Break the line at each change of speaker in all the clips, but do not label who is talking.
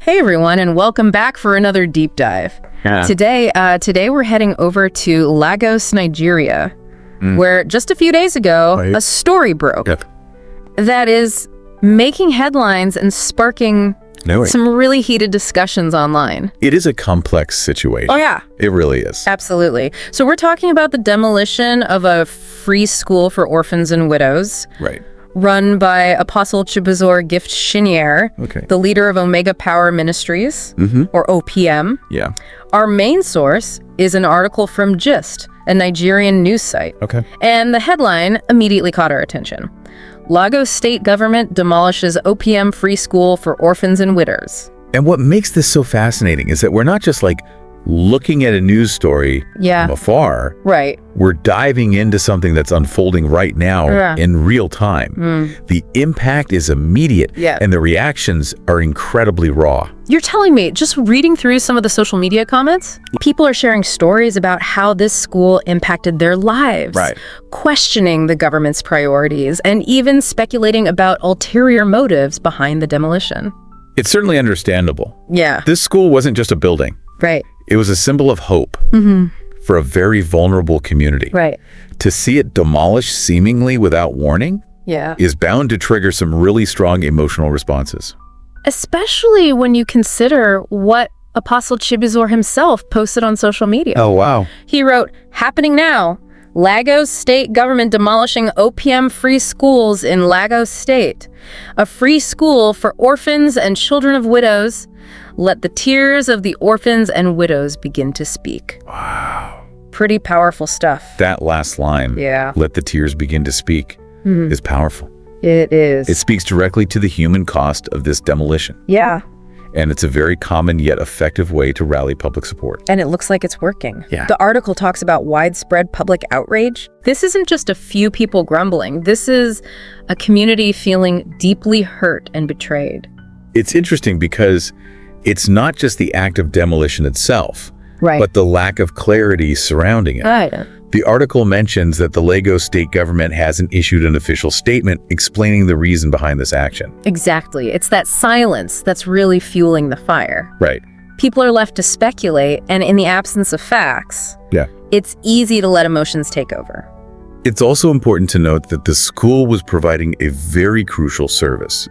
Hey everyone, and welcome back for another deep dive.
Yeah.
Today we're heading over to Lagos, Nigeria, where just a few days ago, a story broke that is making headlines and sparking some really heated discussions online.
It is a complex situation.
Oh yeah.
It really is.
Absolutely. So we're talking about the demolition of a free school for orphans and widows.
Right.
Run by Apostle Chibuzor Gift Shinier, the leader of Omega Power Ministries, or OPM.
Yeah.
Our main source is an article from Gist, a Nigerian news site.
Okay.
And the headline immediately caught our attention. Lagos state government demolishes OPM free school for orphans and widows.
And what makes this so fascinating is that we're not just like looking at a news story from afar.
Right.
We're diving into something that's unfolding right now in real time. The impact is immediate and the reactions are incredibly raw.
You're telling me, just reading through some of the social media comments, people are sharing stories about how this school impacted their lives, questioning the government's priorities, and even speculating about ulterior motives behind the demolition.
It's certainly understandable.
Yeah.
This school wasn't just a building.
Right.
It was a symbol of hope for a very vulnerable community.
Right.
To see it demolished seemingly without warning is bound to trigger some really strong emotional responses.
Especially when you consider what Apostle Chibuzor himself posted on social media.
Oh, wow.
He wrote, "Happening now. Lagos state government demolishing OPM free schools in Lagos state. A free school for orphans and children of widows. Let the tears of the orphans and widows begin to speak."
Wow.
Pretty powerful stuff.
That last line, let the tears begin to speak, is powerful.
It is.
It speaks directly to the human cost of this demolition.
Yeah.
And it's a very common yet effective way to rally public support.
And it looks like it's working.
Yeah.
The article talks about widespread public outrage. This isn't just a few people grumbling. This is a community feeling deeply hurt and betrayed.
It's interesting because it's not just the act of demolition itself, but the lack of clarity surrounding it.
Right.
The article mentions that the Lagos state government hasn't issued an official statement explaining the reason behind this action.
Exactly. It's that silence that's really fueling the fire.
Right.
People are left to speculate, and in the absence of facts, it's easy to let emotions take over.
It's also important to note that the school was providing a very crucial service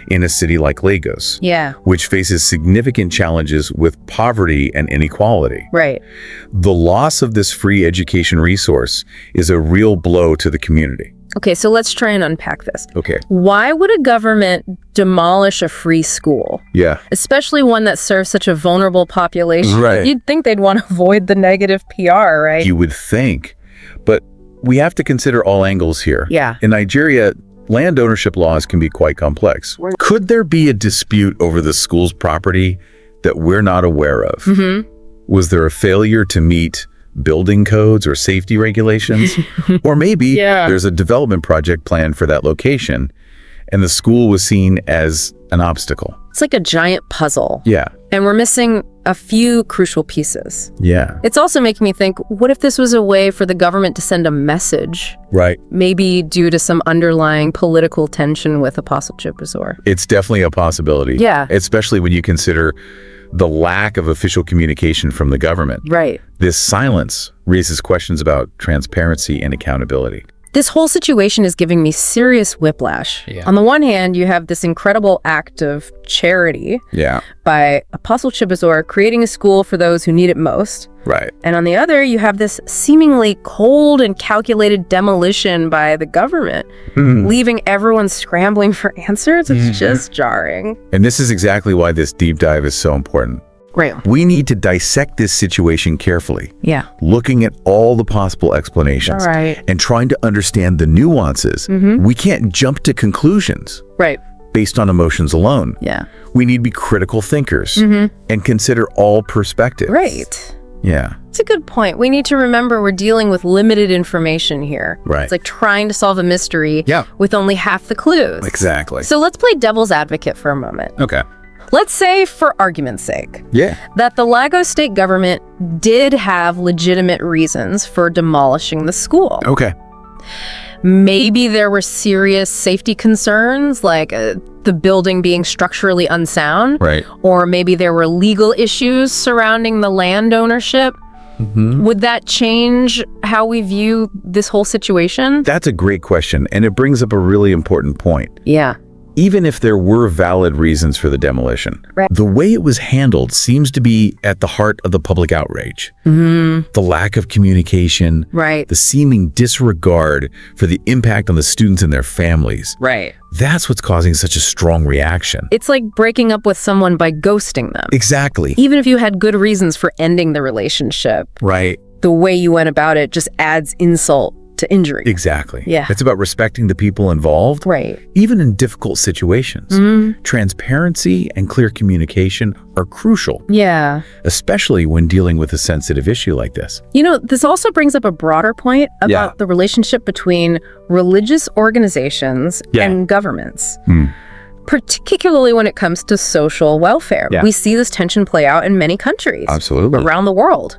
in a city like Lagos, which faces significant challenges with poverty and inequality.
Right.
The loss of this free education resource is a real blow to the community.
Okay, so let's try and unpack this.
Okay.
Why would a government demolish a free school?
Yeah.
Especially one that serves such a vulnerable population.
Right.
You'd think they'd want to avoid the negative PR, right?
You would think, but we have to consider all angles here.
Yeah.
In Nigeria, land ownership laws can be quite complex. Could there be a dispute over the school's property that we're not aware of? Was there a failure to meet building codes or safety regulations? Or maybe there's a development project planned for that location and the school was seen as an obstacle.
It's like a giant puzzle.
Yeah.
And we're missing a few crucial pieces.
Yeah.
It's also making me think, what if this was a way for the government to send a message?
Right.
Maybe due to some underlying political tension with Apostle Chibuzor.
It's definitely a possibility.
Yeah.
Especially when you consider the lack of official communication from the government.
Right.
This silence raises questions about transparency and accountability.
This whole situation is giving me serious whiplash. On the one hand, you have this incredible act of charity by Apostle Chibuzor creating a school for those who need it most.
Right.
And on the other, you have this seemingly cold and calculated demolition by the government, leaving everyone scrambling for answers. It's just jarring.
And this is exactly why this deep dive is so important.
Right.
We need to dissect this situation carefully.
Yeah.
Looking at all the possible explanations.
Right.
And trying to understand the nuances. We can't jump to conclusions.
Right.
Based on emotions alone.
Yeah.
We need to be critical thinkers and consider all perspectives.
Right.
Yeah.
It's a good point. We need to remember we're dealing with limited information here.
Right.
It's like trying to solve a mystery with only half the clues.
Exactly.
So let's play devil's advocate for a moment.
Okay.
Let's say, for argument's sake,
that
the Lagos state government did have legitimate reasons for demolishing the school.
Okay.
Maybe there were serious safety concerns, like the the building being structurally unsound.
Right.
Or maybe there were legal issues surrounding the land ownership. Would that change how we view this whole situation?
That's a great question, and it brings up a really important point.
Yeah.
Even if there were valid reasons for the demolition,
Right.
the way it was handled seems to be at the heart of the public outrage. The lack of communication,
Right.
the seeming disregard for the impact on the students and their families.
Right.
That's what's causing such a strong reaction.
It's like breaking up with someone by ghosting them.
Exactly.
Even if you had good reasons for ending the relationship,
Right.
the way you went about it just adds insult to injury.
Exactly.
Yeah.
It's about respecting the people involved,
Right.
even in difficult situations. Transparency and clear communication are crucial,
Yeah.
especially when dealing with a sensitive issue like this.
You know, this also brings up a broader point about the relationship between religious organizations and governments, particularly when it comes to social welfare.
Yeah.
We see this tension play out in many countries
Absolutely.
around the world.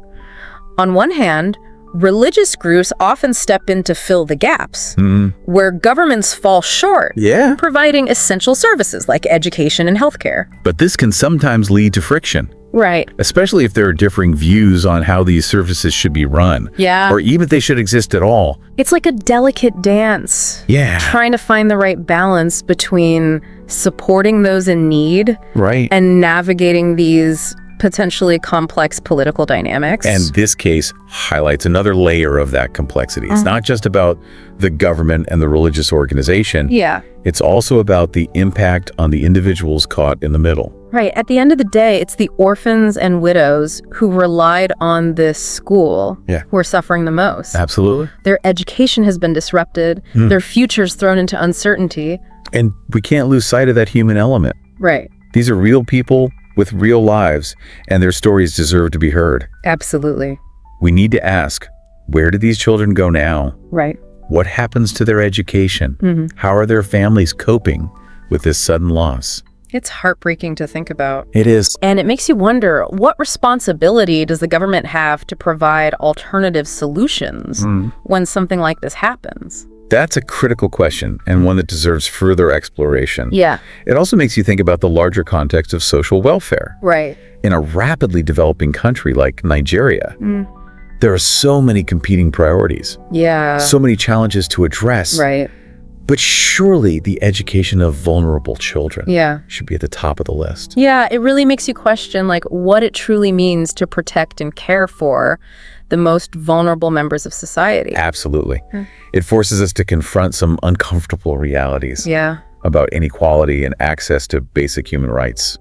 On one hand, religious groups often step in to fill the gaps where governments fall short,
Yeah.
providing essential services like education and healthcare.
But this can sometimes lead to friction,
Right.
especially if there are differing views on how these services should be run,
Yeah.
or even if they should exist at all.
It's like a delicate dance.
Yeah.
Trying to find the right balance between supporting those in need
Right.
and navigating these potentially complex political dynamics.
And this case highlights another layer of that complexity. It's not just about the government and the religious organization.
yeah,
It's also about the impact on the individuals caught in the middle.
right. At the end of the day, it's the orphans and widows who relied on this school who are suffering the most.
Absolutely.
Their education has been disrupted, their futures thrown into uncertainty.
And we can't lose sight of that human element.
Right.
These are real people with real lives, and their stories deserve to be heard.
Absolutely.
We need to ask, where do these children go now?
Right.
What happens to their education? How are their families coping with this sudden loss?
It's heartbreaking to think about.
It is.
And it makes you wonder, what responsibility does the government have to provide alternative solutions when something like this happens?
That's a critical question, and one that deserves further exploration.
Yeah.
It also makes you think about the larger context of social welfare.
Right.
In a rapidly developing country like Nigeria, there are so many competing priorities,
Yeah.
so many challenges to address.
Right.
But surely the education of vulnerable children
Yeah.
should be at the top of the list.
Yeah, it really makes you question like what it truly means to protect and care for the most vulnerable members of society.
Absolutely. It forces us to confront some uncomfortable realities
Yeah.
about inequality and access to basic human rights.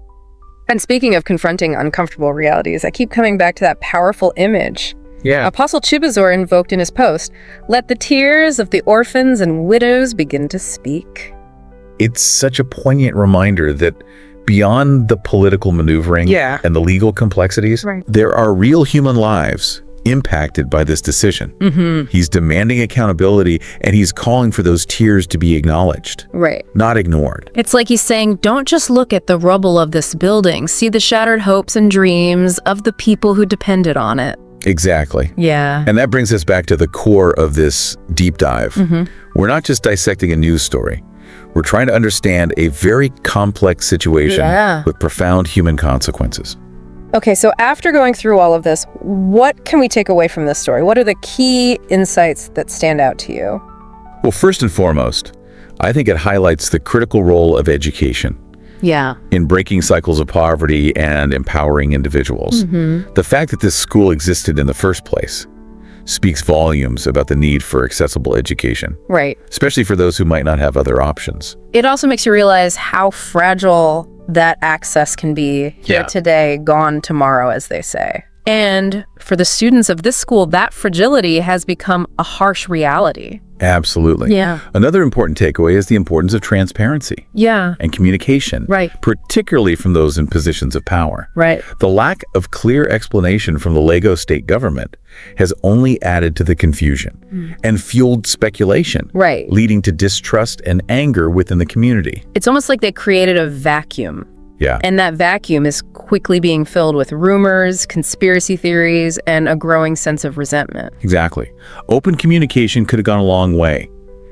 And speaking of confronting uncomfortable realities, I keep coming back to that powerful image
Yeah.
Apostle Chibazor invoked in his post, "Let the tears of the orphans and widows begin to speak."
It's such a poignant reminder that beyond the political maneuvering and the legal complexities, there are real human lives impacted by this decision. He's demanding accountability, and he's calling for those tears to be acknowledged,
Right.
not ignored.
It's like he's saying, don't just look at the rubble of this building. See the shattered hopes and dreams of the people who depended on it.
Exactly.
Yeah.
And that brings us back to the core of this deep dive. We're not just dissecting a news story. We're trying to understand a very complex situation with profound human consequences.
Okay, so after going through all of this, what can we take away from this story? What are the key insights that stand out to you?
Well, first and foremost, I think it highlights the critical role of education
Yeah.
in breaking cycles of poverty and empowering individuals. The fact that this school existed in the first place speaks volumes about the need for accessible education,
Right.
especially for those who might not have other options.
It also makes you realize how fragile that access can be here today, gone tomorrow, as they say. And for the students of this school, that fragility has become a harsh reality.
Absolutely.
Yeah.
Another important takeaway is the importance of transparency
Yeah.
and communication,
Right.
particularly from those in positions of power.
Right.
The lack of clear explanation from the Lagos state government has only added to the confusion and fueled speculation,
Right.
leading to distrust and anger within the community.
It's almost like they created a vacuum.
Yeah.
And that vacuum is quickly being filled with rumors, conspiracy theories, and a growing sense of resentment.
Exactly. Open communication could have gone a long way.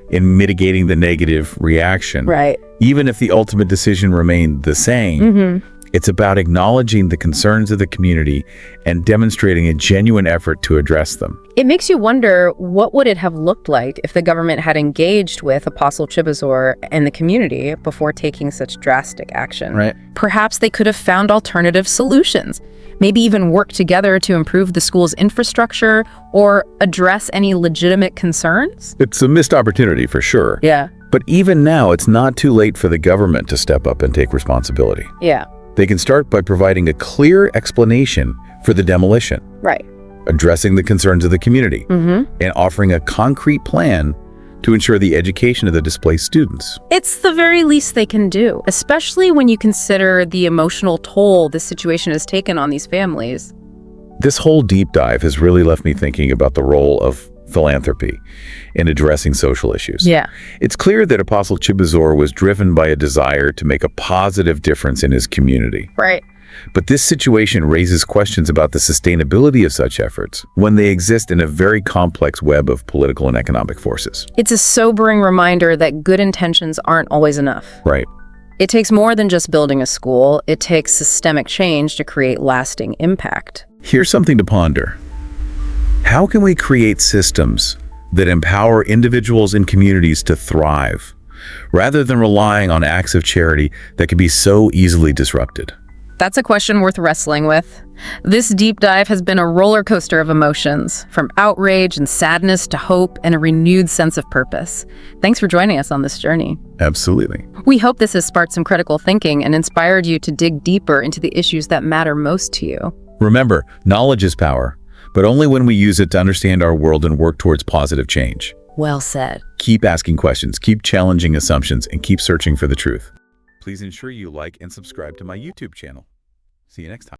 in mitigating the negative reaction.
Right.
Even if the ultimate decision remained the same, it's about acknowledging the concerns of the community and demonstrating a genuine effort to address them.
It makes you wonder, what would it have looked like if the government had engaged with Apostle Chibazor and the community before taking such drastic action?
Right.
Perhaps they could have found alternative solutions, maybe even worked together to improve the school's infrastructure or address any legitimate concerns?
It's a missed opportunity for sure.
Yeah.
But even now, it's not too late for the government to step up and take responsibility.
Yeah.
They can start by providing a clear explanation for the demolition,
Right.
addressing the concerns of the community, and offering a concrete plan to ensure the education of the displaced students.
It's the very least they can do, especially when you consider the emotional toll this situation has taken on these families.
This whole deep dive has really left me thinking about the role of philanthropy in addressing social issues.
Yeah.
It's clear that Apostle Chibazor was driven by a desire to make a positive difference in his community.
Right.
But this situation raises questions about the sustainability of such efforts when they exist in a very complex web of political and economic forces.
It's a sobering reminder that good intentions aren't always enough.
Right.
It takes more than just building a school. It takes systemic change to create lasting impact.
Here's something to ponder. How can we create systems that empower individuals and communities to thrive, rather than relying on acts of charity that can be so easily disrupted?
That's a question worth wrestling with. This deep dive has been a roller coaster of emotions, from outrage and sadness to hope and a renewed sense of purpose. Thanks for joining us on this journey.
Absolutely.
We hope this has sparked some critical thinking and inspired you to dig deeper into the issues that matter most to you.
Remember, knowledge is power, but only when we use it to understand our world and work towards positive change.
Well said.
Keep asking questions, keep challenging assumptions, and keep searching for the truth. Please ensure you like and subscribe to my YouTube channel. See you next time.